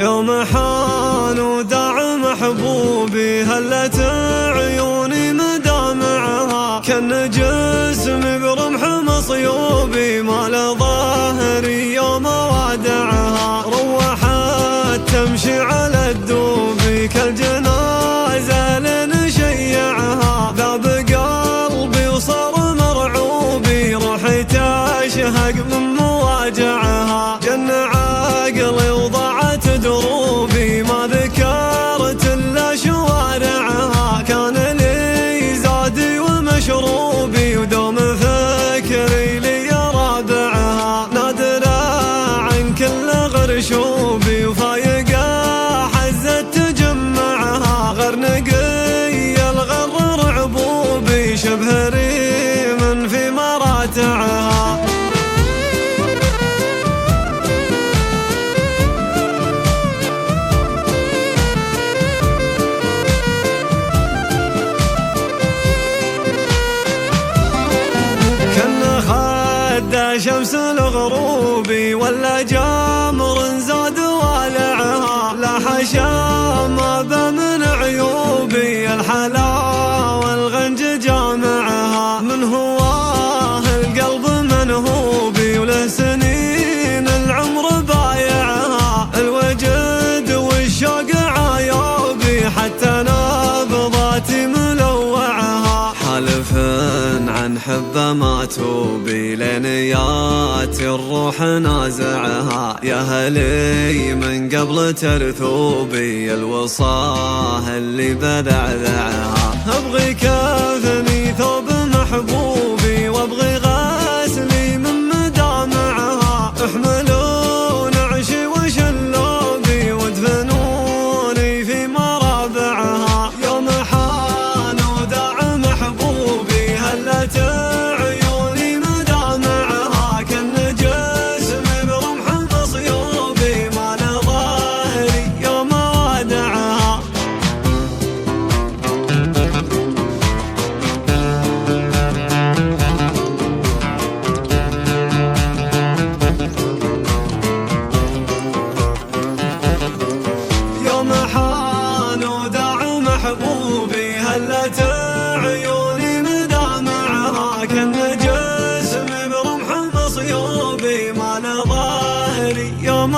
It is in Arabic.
يوم حان وداع محبوبي هلت عيوني مدامعها، كان جسمي برمح مصيوبي ما له ظهري يوم وادعها. روحت تمشي على الدوبي كالجنازة لنشيعها، ذاب قلبي وصار مرعوبي روحي تشهق من مواجعها. جن عقلي وضاعت دروبي ما ذكرت الا شوارعها، كان لي زادي ومشروبي ودوم فكري لي رابعها. نادرة عن كل غرشوبي وفايقة حزت تجمعها، غير نقي الغر رعبوبي شبه ريم في مراتعها. شمس الغروبي ولا جمر زاد والعها، لا حشا ما بمن عيوبي الحلا والغنج جامعها. من هواه القلب منهوبي وله سنين العمر بايعها، الوجد والشوق عيوبي حتى نبضاتي ملوعها. حالف عن حبه ما توبي لنيات الروح نازعها، يا هلي من قبل ترثوبي الوصاه اللي بذعذعها. ابغي كفني ثوب محبوبي وابغي غسلي من مدامعها، احملون عشي وشلوبي وادفنوني في مرابعها. يوم حان وداع محبوبي هلت عيوني مدامعها، كان جسمي برمح مصيوبي ما له ظهري يوم وادعها. يوم حان وداع محبوبي هلت عيوني مدامعها، كان جسمي برمح مصيوبي ما له ظهري يوم